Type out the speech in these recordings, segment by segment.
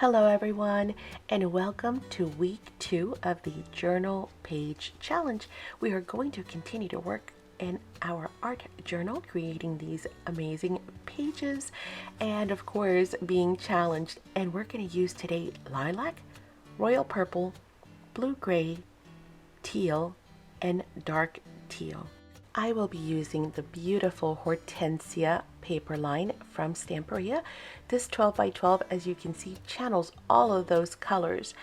Hello everyone, and welcome to week 2 of the journal page challenge. We are going to continue to work in our art journal, creating these amazing pages and of course being challenged. And we're going to use today lilac, royal purple, blue gray, teal, and dark teal. I will be using the beautiful Hortensia paper line from Stamperia. This 12 by 12, as you can see, channels all of those colors.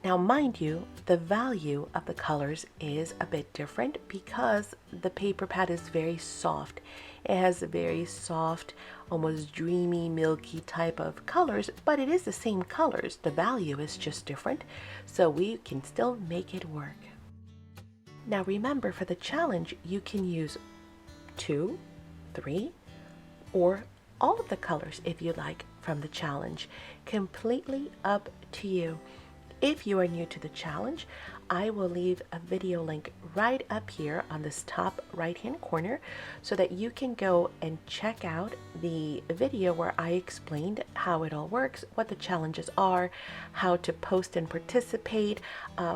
Now, mind you, the value of the colors is a bit different because the paper pad is very soft. It has a very soft, almost dreamy, milky type of colors, but it is the same colors. The value is just different, so we can still make it work. Now remember, for the challenge, you can use 2, 3, or all of the colors if you like from the challenge. Completely up to you. If you are new to the challenge, I will leave a video link right up here on this top right hand corner so that you can go and check out the video where I explained how it all works, what the challenges are, how to post and participate,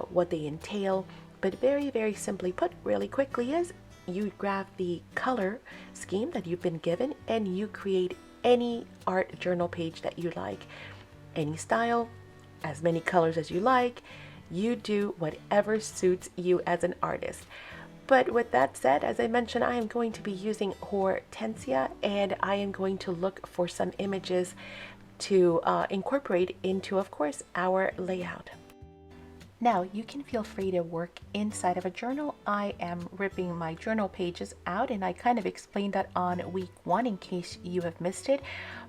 what they entail. But very simply put, really quickly, is you grab the color scheme that you've been given and you create any art journal page that you like. Any style, as many colors as you like. You do whatever suits you as an artist. But with that said, as I mentioned, I am going to be using Hortensia, and I am going to look for some images to incorporate into, of course, our layout. Now, you can feel free to work inside of a journal. I am ripping my journal pages out, and I kind of explained that on week 1 in case you have missed it.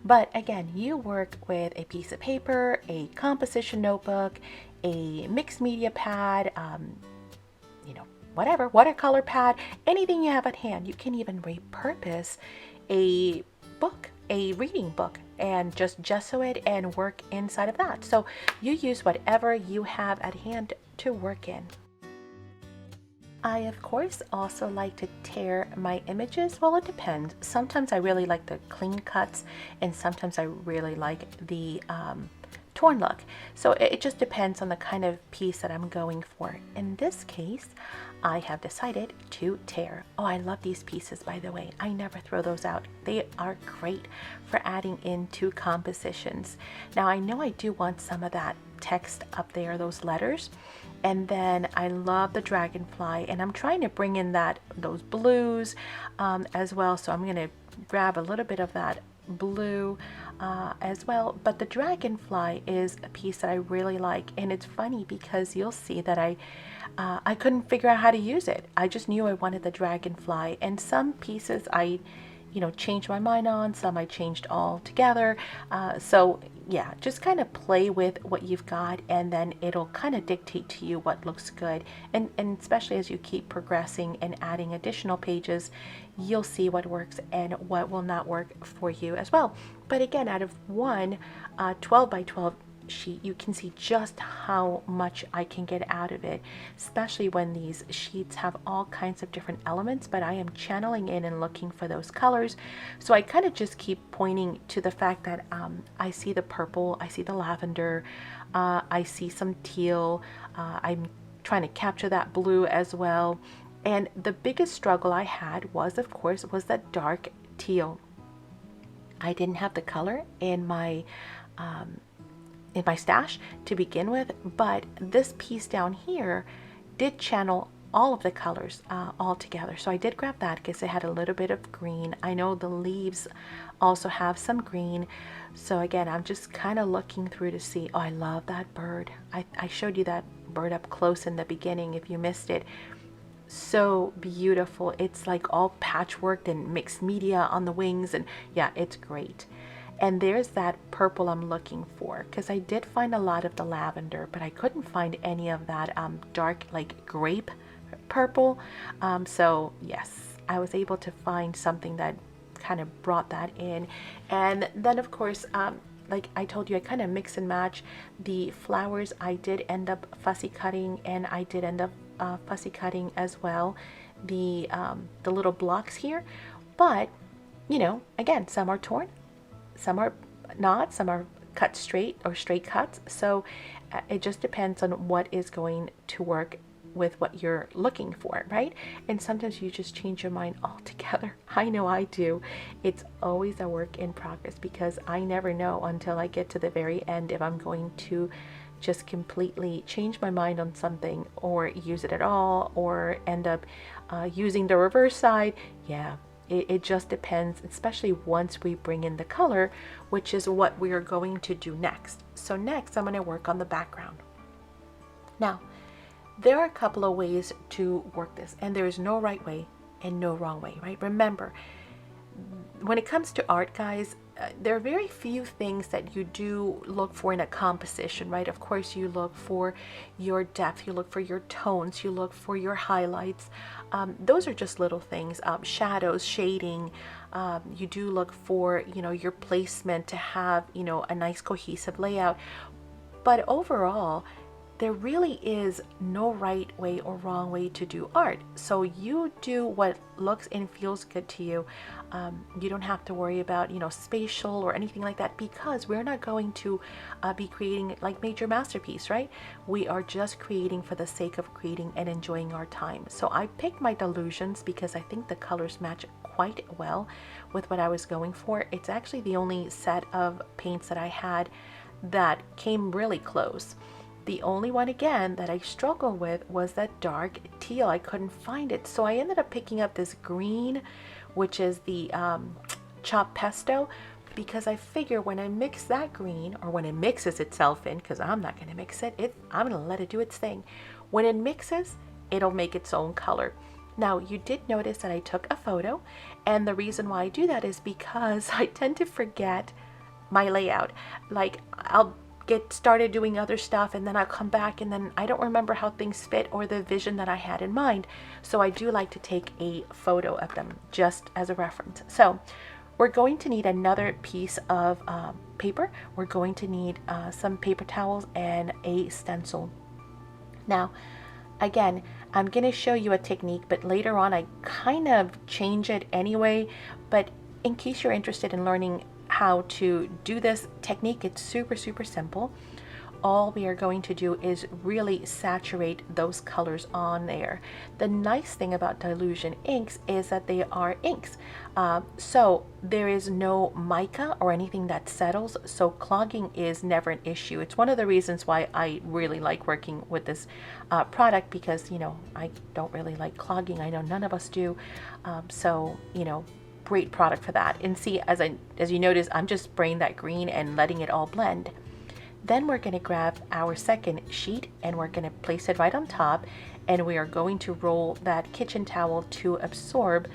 But again, you work with a piece of paper, a composition notebook, a mixed media pad, whatever, watercolor pad, anything you have at hand. You can even repurpose a book, a reading book, and just gesso it and work inside of that. So you use whatever you have at hand to work in. I, of course, also like to tear my images. Well, it depends. Sometimes I really like the clean cuts, and sometimes I really like the torn look. So it just depends on the kind of piece that I'm going for. In this case, I have decided to tear. Oh, I love these pieces, by the way. I never throw those out. They are great for adding into compositions. Now, I know I do want some of that text up there, those letters. And then I love the dragonfly, and I'm trying to bring in those blues as well. So I'm going to grab a little bit of that blue as well. But the dragonfly is a piece that I really like, and it's funny because you'll see that I couldn't figure out how to use it. I just knew I wanted the dragonfly, and some pieces I changed my mind on, some I changed all together. So yeah, just kind of play with what you've got, and then it'll kind of dictate to you what looks good. And especially as you keep progressing and adding additional pages, you'll see what works and what will not work for you as well. But again, out of one 12 by 12 sheet, you can see just how much I can get out of it, especially when these sheets have all kinds of different elements, but I am channeling in and looking for those colors. So I kind of just keep pointing to the fact that I see the purple, I see the lavender, I see some teal, I'm trying to capture that blue as well. And the biggest struggle I had was, of course, that dark teal. I didn't have the color in my stash to begin with, but this piece down here did channel all of the colors all together. So I did grab that because it had a little bit of green. I know the leaves also have some green. So again, I'm just kind of looking through to see. Oh, I love that bird. I showed you that bird up close in the beginning if you missed it. So beautiful. It's like all patchworked and mixed media on the wings, and yeah, it's great. And there's that purple I'm looking for, because I did find a lot of the lavender, but I couldn't find any of that dark, like grape purple. So yes, I was able to find something that kind of brought that in. And then of course, like I told you, I kind of mix and match the flowers. I did end up fussy cutting, and I did end up fussy cutting as well the little blocks here. But again, some are torn, some are not, some are cut straight or straight cuts. So it just depends on what is going to work with what you're looking for, right? And sometimes you just change your mind altogether. I know I do. It's always a work in progress because I never know until I get to the very end if I'm going to just completely change my mind on something or use it at all or end up using the reverse side. Yeah, it just depends, especially once we bring in the color, which is what we are going to do next. So next I'm going to work on the background. Now, there are a couple of ways to work this, and there is no right way and no wrong way, right? Remember, when it comes to art, guys, there are very few things that you do look for in a composition, right? Of course, you look for your depth, you look for your tones, you look for your highlights. Those are just little things. Shadows, shading. You do look for, your placement to have, a nice cohesive layout. But overall, there really is no right way or wrong way to do art. So you do what looks and feels good to you. You don't have to worry about, spatial or anything like that, because we're not going to be creating like major masterpiece, right? We are just creating for the sake of creating and enjoying our time. So I picked my Delusions because I think the colors match quite well with what I was going for. It's actually the only set of paints that I had that came really close. The only one, again, that I struggled with was that dark teal. I couldn't find it. So I ended up picking up this green, which is the chopped pesto, because I figure when I mix that green, or when it mixes itself in, because I'm not going to mix it, I'm going to let it do its thing. When it mixes, it'll make its own color. Now, you did notice that I took a photo, and the reason why I do that is because I tend to forget my layout. Like, I'll get started doing other stuff and then I'll come back and then I don't remember how things fit or the vision that I had in mind. So I do like to take a photo of them just as a reference. So we're going to need another piece of paper. We're going to need some paper towels and a stencil. Now, again, I'm going to show you a technique, but later on I kind of change it anyway. But in case you're interested in learning how to do this technique, it's super simple. All we are going to do is really saturate those colors on there. The nice thing about Dylusion inks is that they are inks, so there is no mica or anything that settles, so clogging is never an issue. It's one of the reasons why I really like working with this product, because I don't really like clogging. I know none of us do, so great product for that. And see, as you notice, I'm just spraying that green and letting it all blend. Then we're going to grab our second sheet and we're going to place it right on top, and we are going to roll that kitchen towel to absorb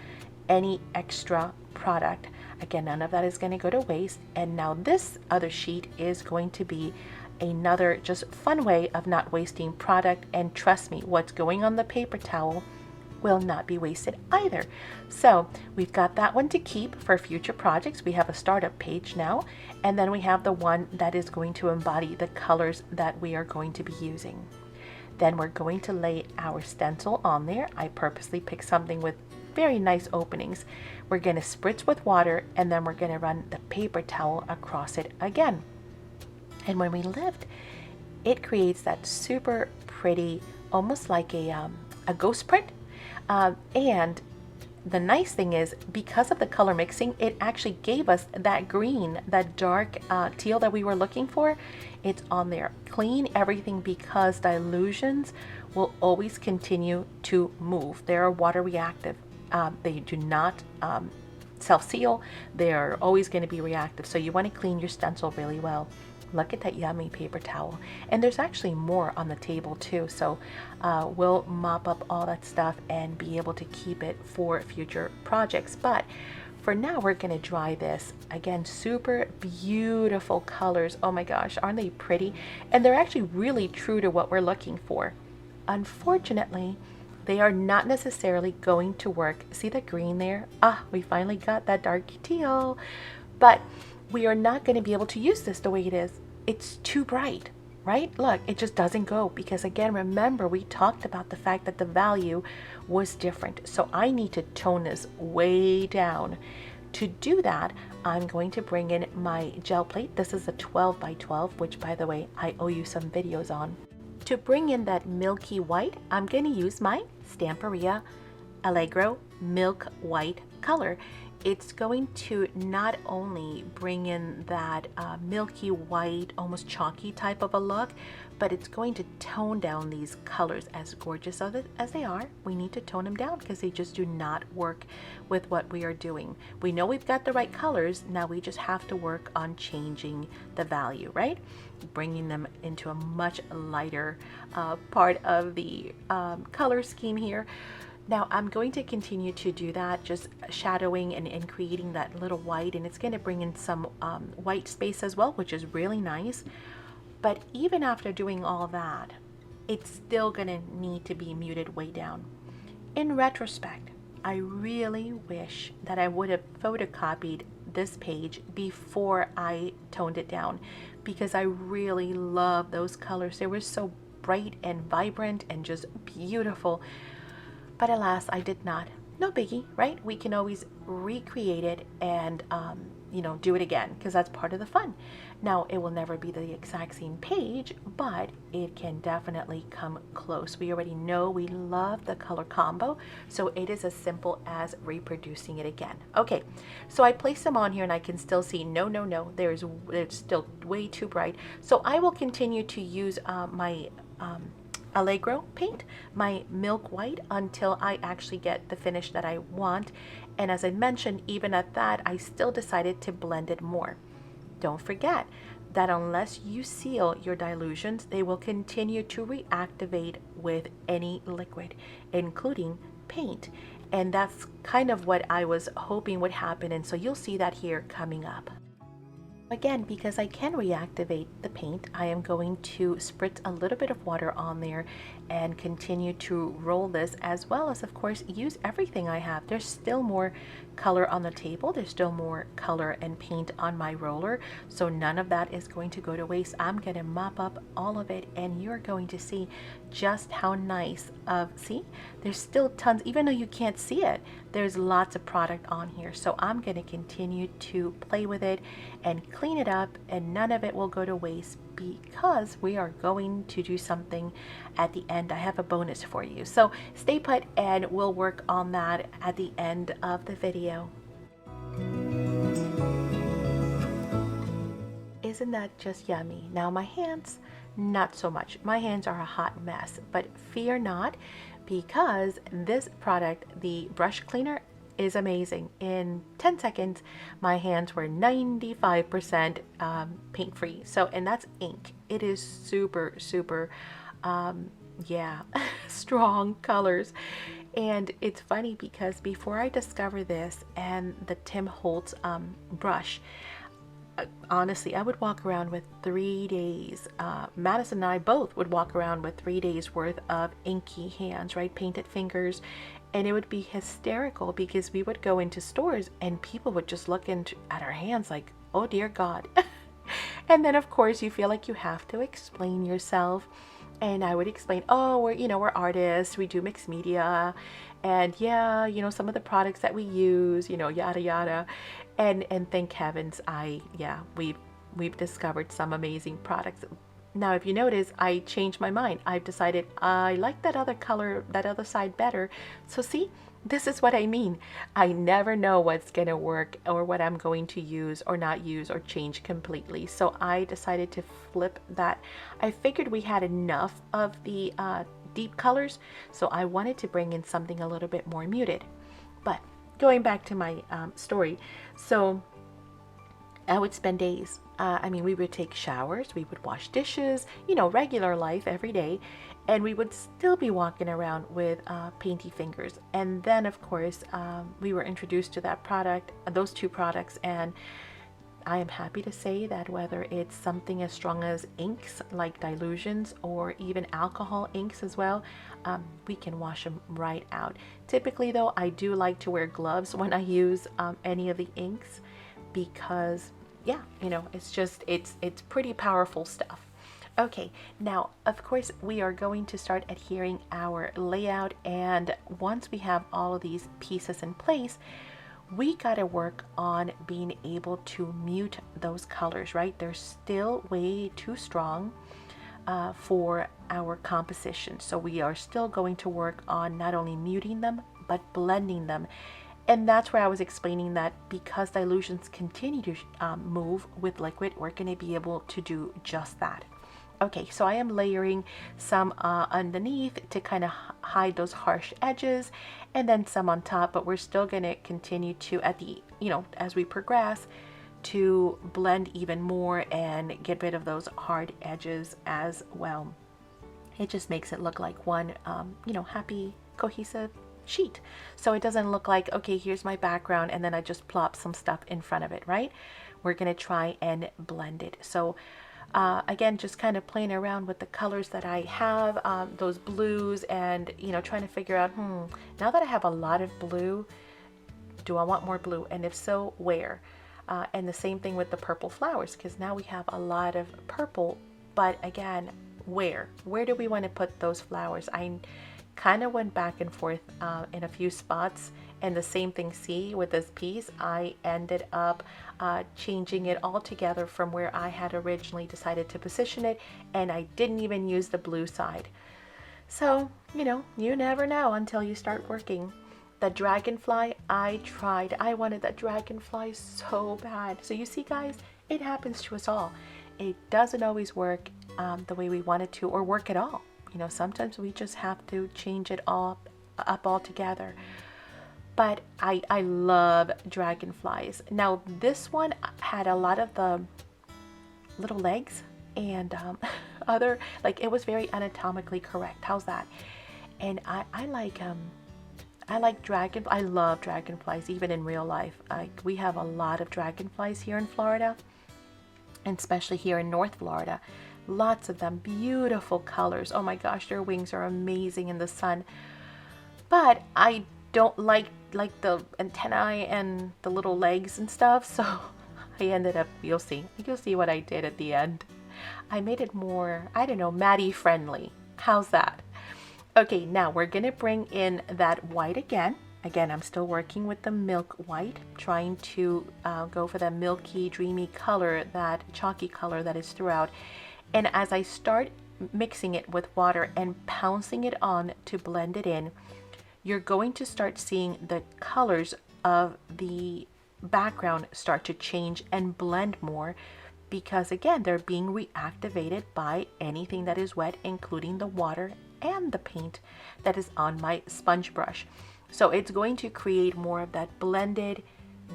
any extra product. Again, none of that is going to go to waste. And now this other sheet is going to be another just fun way of not wasting product. And trust me, what's going on the paper towel will not be wasted either. So we've got that one to keep for future projects. We have a startup page now, and then we have the one that is going to embody the colors that we are going to be using. Then we're going to lay our stencil on there. I purposely picked something with very nice openings. We're going to spritz with water, and then we're going to run the paper towel across it again. And when we lift, it creates that super pretty, almost like a ghost print. And the nice thing is, because of the color mixing, it actually gave us that green, that dark teal that we were looking for. It's on there. Clean everything, because Dylusions will always continue to move. They're water reactive. They do not self-seal. They're always going to be reactive. So you want to clean your stencil really well. Look at that yummy paper towel. And there's actually more on the table too. So we'll mop up all that stuff and be able to keep it for future projects. But for now, we're going to dry this. Again, super beautiful colors. Oh my gosh, aren't they pretty? And they're actually really true to what we're looking for. Unfortunately, they are not necessarily going to work. See the green there? We finally got that dark teal. But we are not going to be able to use this the way it is. It's too bright, right? Look, it just doesn't go, because again, remember, we talked about the fact that the value was different. So I need to tone this way down to do that, I'm going to bring in my gel plate. This is a 12 by 12, which by the way, I owe you some videos on. To bring in that milky white, I'm going to use my Stamperia Allegro Milk White color. It's going to not only bring in that milky white, almost chalky type of a look, but it's going to tone down these colors. As gorgeous as they are, we need to tone them down because they just do not work with what we are doing. We know we've got the right colors, now we just have to work on changing the value, right? Bringing them into a much lighter part of the color scheme here. Now I'm going to continue to do that, just shadowing and creating that little white, and it's going to bring in some white space as well, which is really nice. But even after doing all that, it's still going to need to be muted way down. In retrospect, I really wish that I would have photocopied this page before I toned it down, because I really love those colors. They were so bright and vibrant and just beautiful. But alas, I did not. No biggie, right? We can always recreate it and, do it again, because that's part of the fun. Now, it will never be the exact same page, but it can definitely come close. We already know we love the color combo, so it is as simple as reproducing it again. Okay, so I placed them on here and I can still see, no, it's still way too bright. So I will continue to use my Allegro paint, my milk white, until I actually get the finish that I want. And as I mentioned, even at that, I still decided to blend it more. Don't forget that unless you seal your dilutions, they will continue to reactivate with any liquid, including paint. And that's kind of what I was hoping would happen. And so you'll see that here coming up. Again, because I can reactivate the paint, I am going to spritz a little bit of water on there and continue to roll this, as well as, of course, use everything I have. There's still more color on the table. There's still more color and paint on my roller, so none of that is going to go to waste. I'm going to mop up all of it, and you're going to see just how nice see, there's still tons, even though you can't see it, there's lots of product on here. So I'm going to continue to play with it and clean it up, and none of it will go to waste, because we are going to do something at the end. I have a bonus for you, so stay put and we'll work on that at the end of the video. Isn't that just yummy? Now my hands, not so much. My hands are a hot mess, but fear not, because this product, the brush cleaner, is amazing. In 10 seconds, my hands were 95% paint free. So, and that's ink. It is super, super, strong colors. And it's funny because before I discovered this and the Tim Holtz brush, honestly, I would walk around with 3 days. Madison and I both would walk around with 3 days worth of inky hands, right? Painted fingers. And it would be hysterical because we would go into stores and people would just look at our hands like, oh dear God. And then of course you feel like you have to explain yourself. And I would explain, oh, we're artists, we do mixed media, and some of the products that we use, yada yada. And thank heavens, we've discovered some amazing products. Now, if you notice, I changed my mind. I've decided I like that other color, that other side better. So see, this is what I mean. I never know what's going to work or what I'm going to use or not use or change completely. So I decided to flip that. I figured we had enough of the deep colors, so I wanted to bring in something a little bit more muted. But going back to my story, so I would spend days. We would take showers, we would wash dishes, regular life every day, and we would still be walking around with painty fingers. And then, of course, we were introduced to that product, those two products, and I am happy to say that whether it's something as strong as inks like dilutions or even alcohol inks as well, we can wash them right out. Typically, though, I do like to wear gloves when I use any of the inks, because it's pretty powerful stuff. Okay, now of course we are going to start adhering our layout, and once we have all of these pieces in place, we got to work on being able to mute those colors, right? They're still way too strong for our composition. So we are still going to work on not only muting them, but blending them. And that's where I was explaining that because dilutions continue to move with liquid, we're going to be able to do just that. Okay, so I am layering some underneath to kind of hide those harsh edges, and then some on top, but we're still going to continue to, at the, as we progress, to blend even more and get rid of those hard edges as well. It just makes it look like one, happy, cohesive sheet. So it doesn't look like, okay, here's my background, and then I just plop some stuff in front of it, right? We're going to try and blend it. So again, just kind of playing around with the colors that I have, those blues, and trying to figure out, now that I have a lot of blue, do I want more blue? And if so, where? And the same thing with the purple flowers, because now we have a lot of purple, but again, where do we want to put those flowers? I kind of went back and forth in a few spots, and the same thing, see, with this piece, I ended up changing it all together from where I had originally decided to position it, and I didn't even use the blue side. So, you never know until you start working. The dragonfly, I tried. I wanted that dragonfly so bad. So you see, guys, it happens to us all. It doesn't always work the way we want it to, or work at all. Sometimes we just have to change it all up altogether. But I love dragonflies. Now, this one had a lot of the little legs and other, like, it was very anatomically correct. How's that? And I like I love dragonflies, even in real life. We have a lot of dragonflies here in Florida, and especially here in North Florida. Lots of them, beautiful colors. Oh my gosh, their wings are amazing in the sun. But I don't like the antennae and the little legs and stuff, so I ended up, you'll see what I did at the end. I made it more, I don't know, Maddie friendly. How's that? Okay, now we're gonna bring in that white again. Again, I'm still working with the milk white, trying to go for that milky, dreamy color, that chalky color that is throughout. And as I start mixing it with water and pouncing it on to blend it in, you're going to start seeing the colors of the background start to change and blend more, because again, they're being reactivated by anything that is wet, including the water and the paint that is on my sponge brush. So it's going to create more of that blended,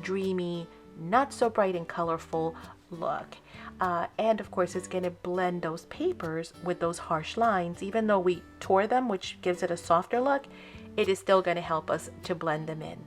dreamy, not so bright and colorful look. And of course, it's going to blend those papers with those harsh lines. Even though we tore them, which gives it a softer look, it is still going to help us to blend them in.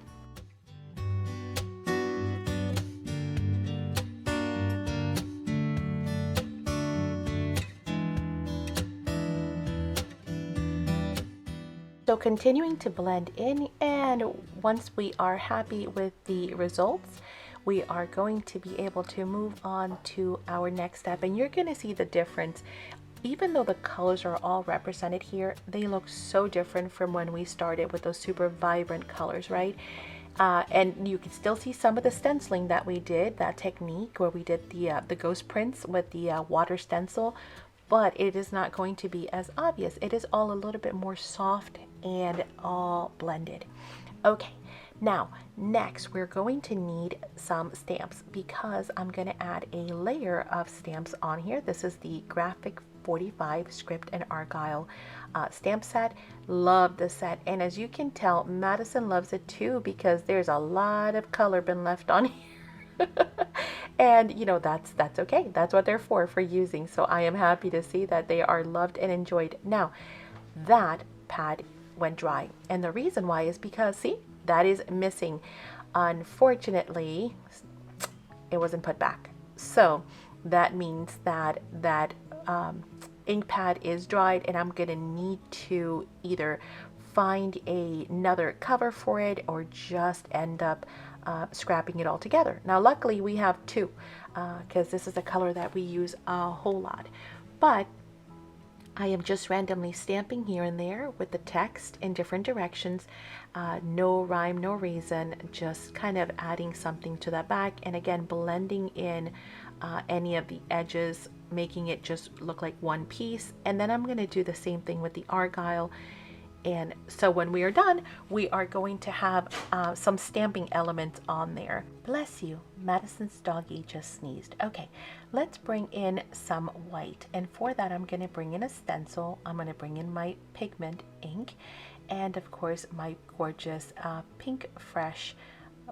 So continuing to blend in, and once we are happy with the results, we are going to be able to move on to our next step, and you're going to see the difference. Even though the colors are all represented here, they look so different from when we started with those super vibrant colors, right? And you can still see some of the stenciling that we did, that technique where we did the ghost prints with the water stencil, but it is not going to be as obvious. It is all a little bit more soft and all blended. Okay, now next we're going to need some stamps, because I'm going to add a layer of stamps on here. This is the Graphic 45 Script and Argyle stamp set. Love this set, and as you can tell, Madison loves it too, because there's a lot of color been left on here. And that's okay. That's what they're for using. So I am happy to see that they are loved and enjoyed. Now that pad went dry, and the reason why is because, see, that is missing. Unfortunately, it wasn't put back. So that means that ink pad is dried, and I'm gonna need to either find another cover for it or just end up scrapping it all together. Now luckily we have two, because this is a color that we use a whole lot. But I am just randomly stamping here and there with the text in different directions. No rhyme, no reason, just kind of adding something to that back. And again, blending in any of the edges, making it just look like one piece. And then I'm going to do the same thing with the argyle. And so when we are done, we are going to have some stamping elements on there. Bless you, Madison's doggy just sneezed. Okay, let's bring in some white. And for that, I'm going to bring in a stencil. I'm going to bring in my pigment ink. And of course, my gorgeous pink fresh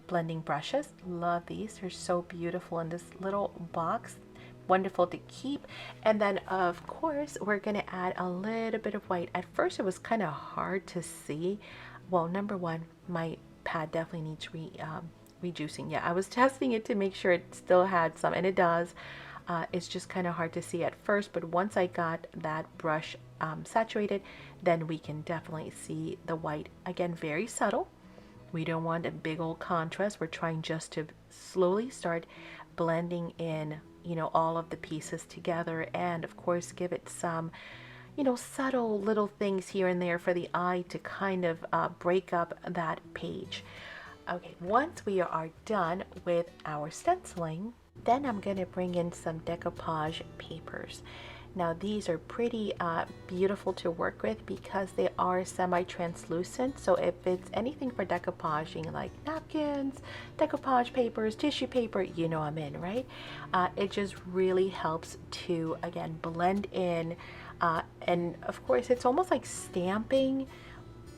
blending brushes. Love these. They're so beautiful in this little box. Wonderful to keep. And then of course we're going to add a little bit of white. At first it was kind of hard to see. Well, number one, my pad definitely needs rejuicing. Yeah, I was testing it to make sure it still had some, and it does. It's just kind of hard to see at first, but once I got that brush saturated, then we can definitely see the white. Again, very subtle. We don't want a big old contrast. We're trying just to slowly start blending in, you know, all of the pieces together, and of course give it some, you know, subtle little things here and there for the eye to kind of break up that page. Okay, once we are done with our stenciling, then I'm going to bring in some decoupage papers. Now these are pretty beautiful to work with because they are semi-translucent. So if it's anything for decoupaging like napkins, decoupage papers, tissue paper, you know I'm in, right? It just really helps to, again, blend in. And of course, it's almost like stamping,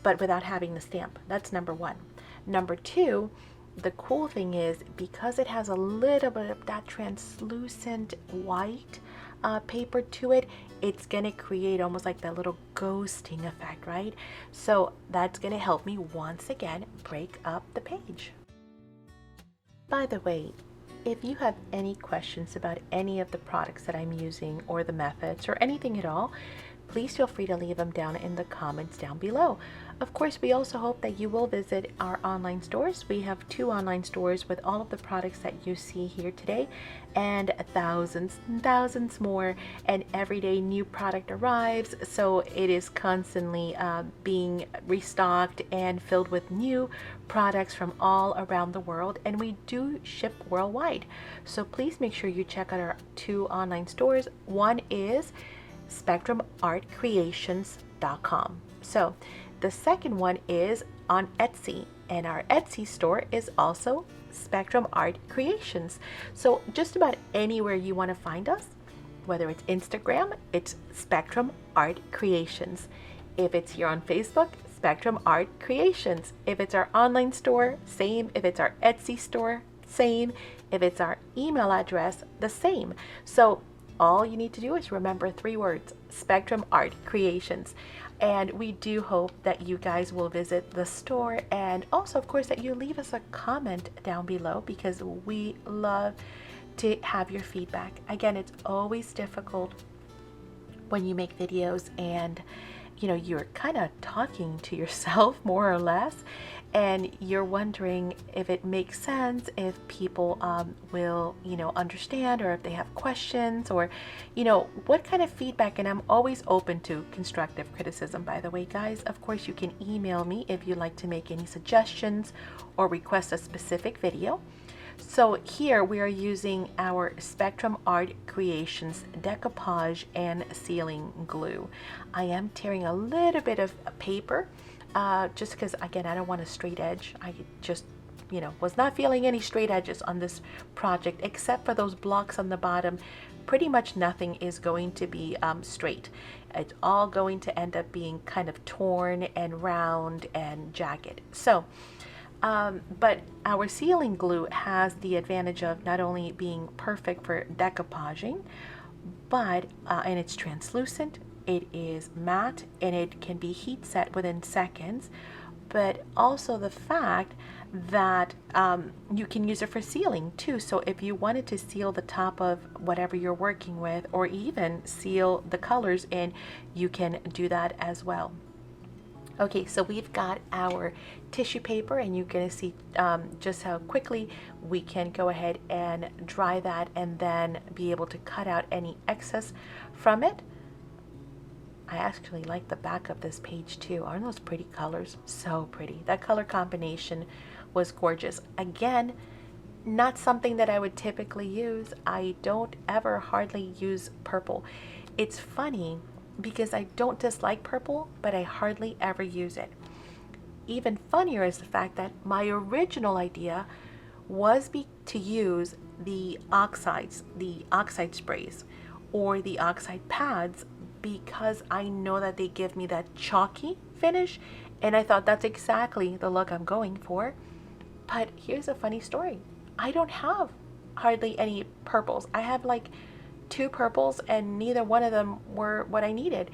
but without having the stamp. That's number one. Number two, the cool thing is because it has a little bit of that translucent white paper to it, it's going to create almost like that little ghosting effect, right? So that's going to help me once again break up the page. By the way, if you have any questions about any of the products that I'm using or the methods or anything at all, please feel free to leave them down in the comments down below. Of course, we also hope that you will visit our online stores. We have 2 online stores with all of the products that you see here today, and thousands and thousands more, and every day new product arrives, so it is constantly being restocked and filled with new products from all around the world, and we do ship worldwide. So please make sure you check out our 2 online stores. One is spectrumartcreations.com. So the second one is on Etsy, and our Etsy store is also Spectrum Art Creations. So just about anywhere you want to find us, whether it's Instagram, it's Spectrum Art Creations. If it's here on Facebook, Spectrum Art Creations. If it's our online store, same. If it's our Etsy store, same. If it's our email address, the same. So all you need to do is remember 3 words, Spectrum Art Creations. And we do hope that you guys will visit the store, and also of course that you leave us a comment down below, because we love to have your feedback. Again, it's always difficult when you make videos and you know you're kind of talking to yourself more or less, and you're wondering if it makes sense, if people will, you know, understand, or if they have questions, or, you know, what kind of feedback. And I'm always open to constructive criticism, by the way, guys. Of course, you can email me if you'd like to make any suggestions or request a specific video. So here we are using our Spectrum Art Creations decoupage and sealing glue. I am tearing a little bit of paper just because, again, I don't want a straight edge. I just, you know, was not feeling any straight edges on this project, except for those blocks on the bottom. Pretty much nothing is going to be straight. It's all going to end up being kind of torn and round and jagged. So but our sealing glue has the advantage of not only being perfect for decoupaging, but and it's translucent, it is matte, and it can be heat set within seconds, but also the fact that you can use it for sealing too. So if you wanted to seal the top of whatever you're working with, or even seal the colors in, you can do that as well. Okay, so we've got our tissue paper, and you're going to see just how quickly we can go ahead and dry that, and then be able to cut out any excess from it. I actually like the back of this page too. Aren't those pretty colors? So pretty. That color combination was gorgeous. Again, not something that I would typically use. I don't ever hardly use purple. It's funny because I don't dislike purple, but I hardly ever use it. Even funnier is the fact that my original idea was to use the oxides, the oxide sprays, or the oxide pads, because I know that they give me that chalky finish, and I thought that's exactly the look I'm going for. But here's a funny story. I don't have hardly any purples. I have like 2 purples, and neither one of them were what I needed.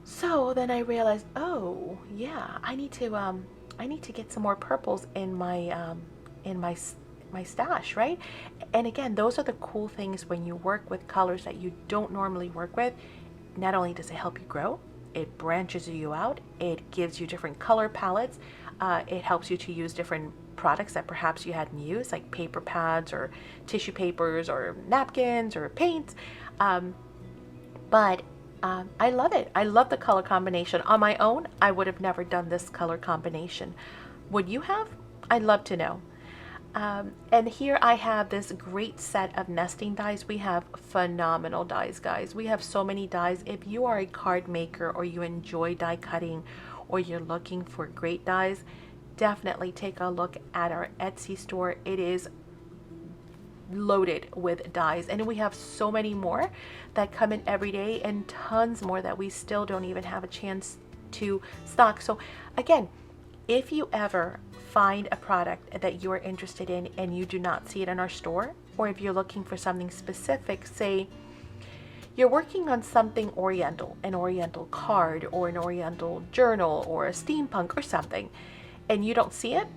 So then I realized, oh yeah, I need to get some more purples in my stash, right? And again, those are the cool things when you work with colors that you don't normally work with. Not only does it help you grow, it branches you out, it gives you different color palettes, it helps you to use different products that perhaps you hadn't used, like paper pads or tissue papers or napkins or paints. But I love it. I love the color combination. On my own, I would have never done this color combination. Would you have? I'd love to know. And here I have this great set of nesting dies. We have phenomenal dies, guys. We have so many dies. If you are a card maker or you enjoy die cutting or you're looking for great dies, definitely take a look at our Etsy store. It is loaded with dies, and we have so many more that come in every day, and tons more that we still don't even have a chance to stock. So again, if you ever find a product that you are interested in and you do not see it in our store, or if you're looking for something specific, say you're working on something oriental, an oriental card or an oriental journal or a steampunk or something, and you don't see it,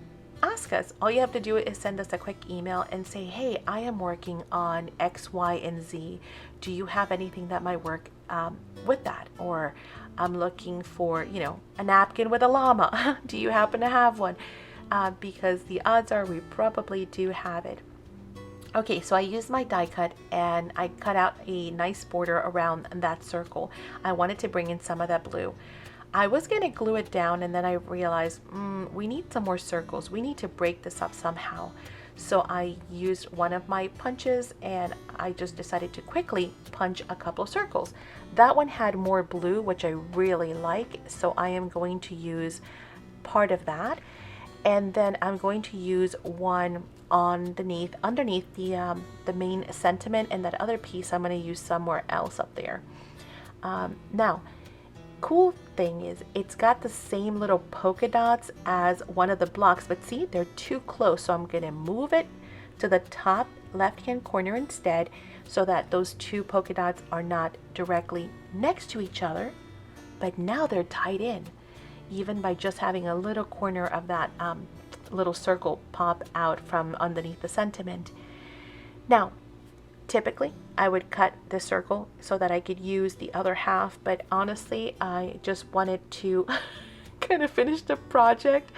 ask us. All you have to do is send us a quick email and say, hey, I am working on X, Y, and Z. Do you have anything that might work with that? Or I'm looking for, a napkin with a llama. Do you happen to have one? Because the odds are we probably do have it. Okay, so I used my die cut and I cut out a nice border around that circle. I wanted to bring in some of that blue. I was going to glue it down, and then I realized we need some more circles. We need to break this up somehow. So I used one of my punches, and I just decided to quickly punch a couple of circles. That one had more blue, which I really like, so I am going to use part of that. And then I'm going to use one underneath the main sentiment, and that other piece I'm going to use somewhere else up there. Now, cool thing is it's got the same little polka dots as one of the blocks, but see, they're too close, so I'm going to move it to the top left hand corner instead, so that those 2 polka dots are not directly next to each other, but now they're tied in, even by just having a little corner of that little circle pop out from underneath the sentiment. Now, typically, I would cut the circle so that I could use the other half, but honestly, I just wanted to kind of finish the project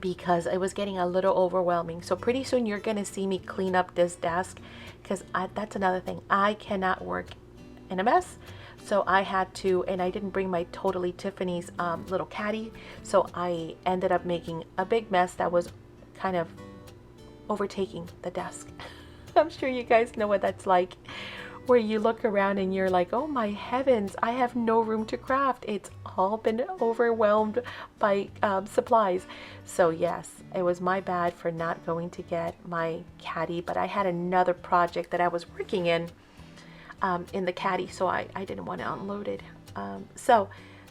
because it was getting a little overwhelming. So pretty soon you're going to see me clean up this desk, because that's another thing. I cannot work in a mess. So I had to, and I didn't bring my Totally Tiffany's little caddy, so I ended up making a big mess that was kind of overtaking the desk. I'm sure you guys know what that's like, where you look around and you're like, oh my heavens, I have no room to craft. It's all been overwhelmed by supplies. So yes, it was my bad for not going to get my caddy, but I had another project that I was working in the caddy, so I didn't want to unload it. So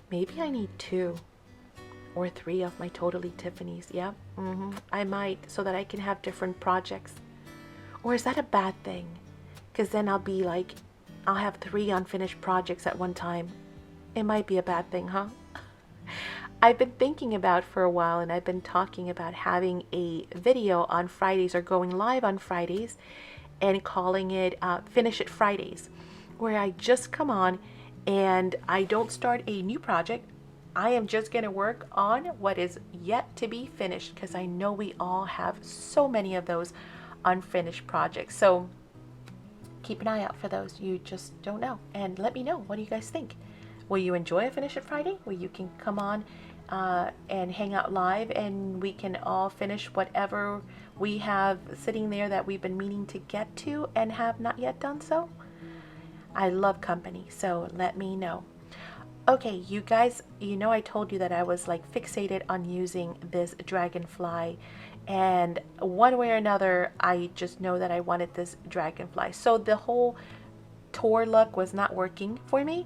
maybe I need 2 or 3 of my Totally Tiffany's. Yeah, I might, so that I can have different projects. Or is that a bad thing? Because then I'll be like, I'll have 3 unfinished projects at one time. It might be a bad thing, huh? I've been thinking about for a while, and I've been talking about having a video on Fridays, or going live on Fridays, and calling it Finish It Fridays, where I just come on and I don't start a new project. I am just going to work on what is yet to be finished, because I know we all have so many of those unfinished projects. So keep an eye out for those. You just don't know. And let me know, what do you guys think? Will you enjoy a Finish It Friday where you can come on and hang out live and we can all finish whatever we have sitting there that we've been meaning to get to and have not yet done so? I love company, so let me know. Okay, you guys, you know I told you that I was like fixated on using this dragonfly, and one way or another I just know that I wanted this dragonfly. So the whole tour look was not working for me.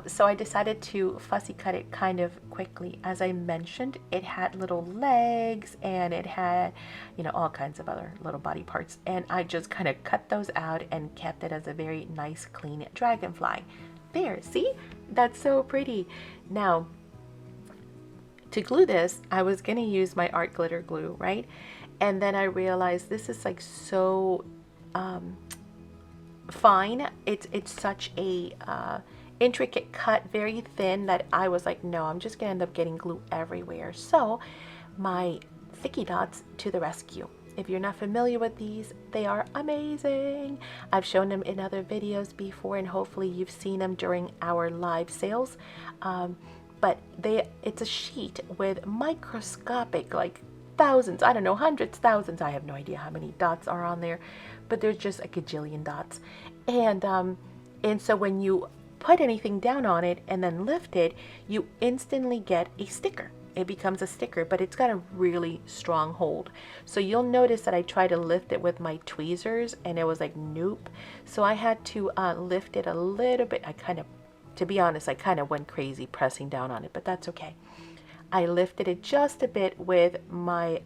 So I decided to fussy cut it kind of quickly. As I mentioned, it had little legs and it had, you know, all kinds of other little body parts. And I just kind of cut those out and kept it as a very nice, clean dragonfly. There, see? That's so pretty. Now, to glue this, I was going to use my art glitter glue, right? And then I realized this is like so fine. It's such a intricate cut, very thin, that I was like, no, I'm just gonna end up getting glue everywhere. So my sticky dots to the rescue. If you're not familiar with these, they are amazing. I've shown them in other videos before, and hopefully you've seen them during our live sales. But it's a sheet with microscopic, like thousands, I don't know, hundreds, thousands, I have no idea how many dots are on there, but there's just a gajillion dots. And so when you put anything down on it and then lift it, you instantly get a sticker. It becomes a sticker, but it's got a really strong hold. So you'll notice that I try to lift it with my tweezers and it was like, nope. So I had to lift it a little bit. To be honest, I kind of went crazy pressing down on it, but that's okay. I lifted it just a bit with my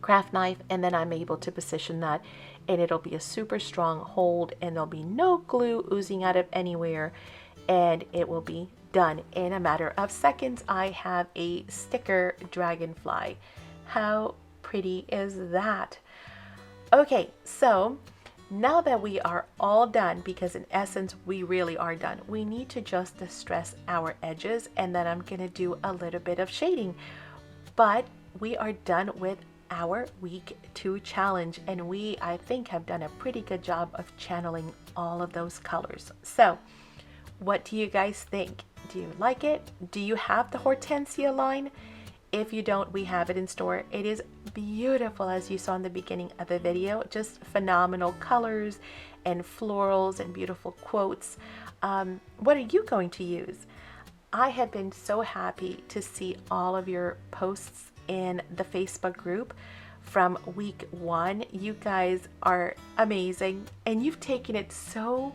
craft knife, and then I'm able to position that, and it'll be a super strong hold, and there'll be no glue oozing out of anywhere, and it will be done in a matter of seconds. I have a sticker dragonfly. How pretty is that? Okay, so now that we are all done, because in essence we really are done, we need to just distress our edges, and then I'm gonna do a little bit of shading. But we are done with our week 2 challenge, and I think have done a pretty good job of channeling all of those colors. So what do you guys think? Do you like it? Do you have the Hortensia line? If you don't, we have it in store. It is beautiful, as you saw in the beginning of the video. Just phenomenal colors and florals and beautiful quotes. What are you going to use? I have been so happy to see all of your posts in the Facebook group from week 1. You guys are amazing, and you've taken it to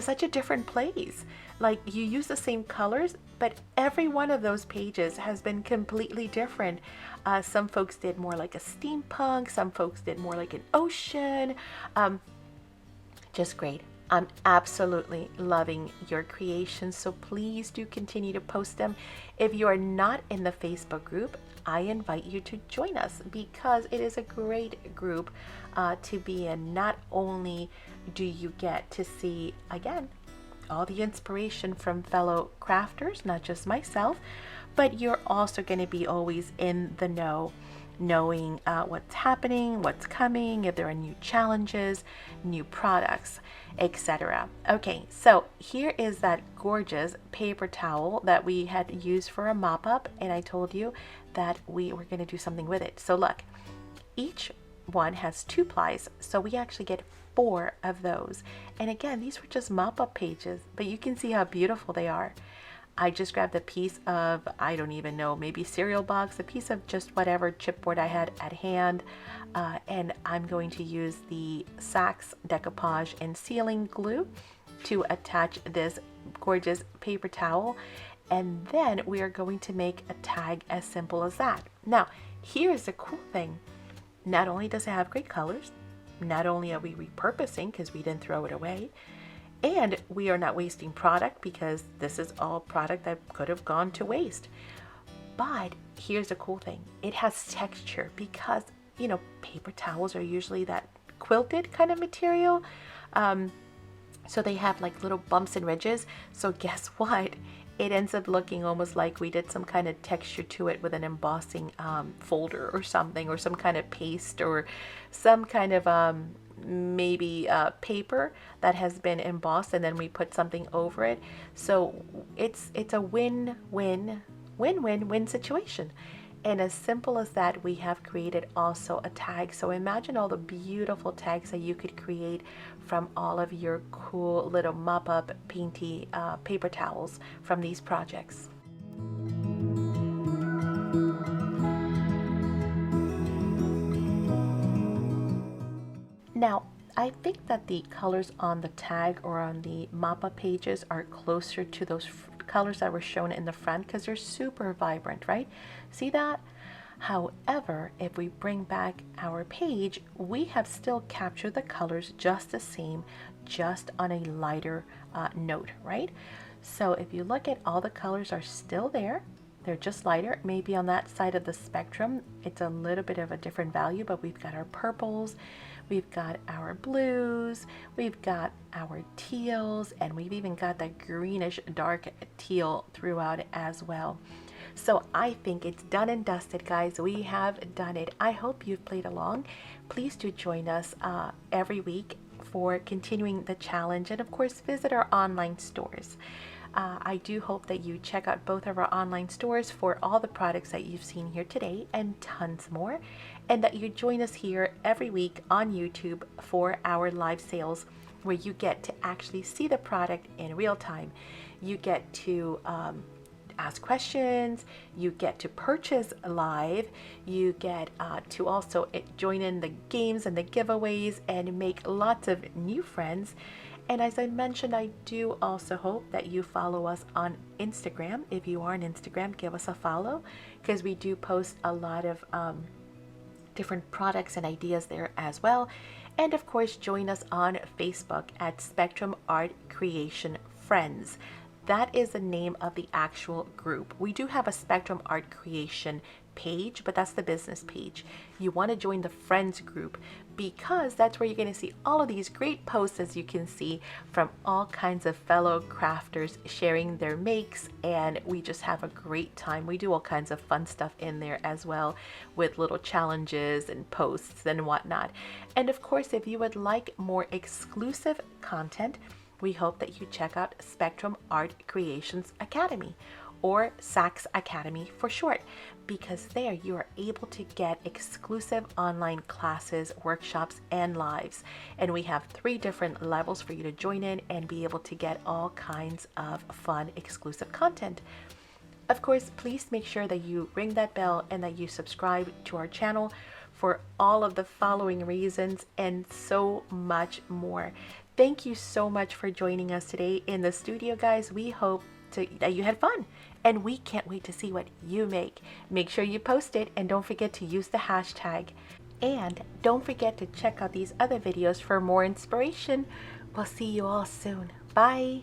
such a different place. Like, you use the same colors, but every one of those pages has been completely different. Some folks did more like a steampunk, some folks did more like an ocean. Just great. I'm absolutely loving your creations, so please do continue to post them. If you are not in the Facebook group, I invite you to join us, because it is a great group to be in. Not only do you get to see, again, all the inspiration from fellow crafters, not just myself, but you're also going to be always in the know, knowing what's happening, what's coming, if there are new challenges, new products, etc. Okay, so here is that gorgeous paper towel that we had used for a mop-up, and I told you that we were going to do something with it. So look, each one has 2 plies, so we actually get 4 of those. And again, these were just mop-up pages, but you can see how beautiful they are. I just grabbed a piece of, I don't even know, maybe cereal box, a piece of just whatever chipboard I had at hand, and I'm going to use the Sax decoupage and sealing glue to attach this gorgeous paper towel, and then we are going to make a tag as simple as that. Now, here's the cool thing. Not only does it have great colors, not only are we repurposing because we didn't throw it away, and we are not wasting product because this is all product that could have gone to waste. But here's the cool thing. It has texture because, you know, paper towels are usually that quilted kind of material. So they have like little bumps and ridges. So guess what? It ends up looking almost like we did some kind of texture to it with an embossing folder or something, or some kind of paste, or some kind of maybe paper that has been embossed, and then we put something over it. So it's a win-win situation. And as simple as that, we have created also a tag. So imagine all the beautiful tags that you could create from all of your cool little mop-up painty paper towels from these projects. Now, I think that the colors on the tag or on the mop-up pages are closer to those colors that were shown in the front because they're super vibrant, right? See that? However, if we bring back our page, we have still captured the colors just the same, just on a lighter note, right? So if you look at, all the colors are still there. They're just lighter. Maybe on that side of the spectrum, it's a little bit of a different value, but we've got our purples, we've got our blues, we've got our teals, and we've even got that greenish dark teal throughout as well. So I think it's done and dusted, guys. We have done it. I hope you've played along. Please do join us every week for continuing the challenge, and of course visit our online stores. I do hope that you check out both of our online stores for all the products that you've seen here today and tons more, and that you join us here every week on YouTube for our live sales, where you get to actually see the product in real time. You get to ask questions, you get to purchase live, you get to also join in the games and the giveaways and make lots of new friends. And as I mentioned, I do also hope that you follow us on Instagram. If you are on Instagram, give us a follow, because we do post a lot of different products and ideas there as well. And of course, join us on Facebook at Spectrum Art Creation Friends. That is the name of the actual group. We do have a Spectrum Art Creation page, but that's the business page. You want to join the friends group, because that's where you're going to see all of these great posts, as you can see, from all kinds of fellow crafters sharing their makes, and we just have a great time. We do all kinds of fun stuff in there as well, with little challenges and posts and whatnot. And of course, if you would like more exclusive content, we hope that you check out Spectrum Art Creations Academy, or SACS Academy for short, because there you are able to get exclusive online classes, workshops, and lives. And we have 3 different levels for you to join in and be able to get all kinds of fun exclusive content. Of course, please make sure that you ring that bell and that you subscribe to our channel for all of the following reasons and so much more. Thank you so much for joining us today in the studio, guys. We hope that you had fun, and we can't wait to see what you make. Make sure you post it, and don't forget to use the hashtag. And don't forget to check out these other videos for more inspiration. We'll see you all soon. Bye.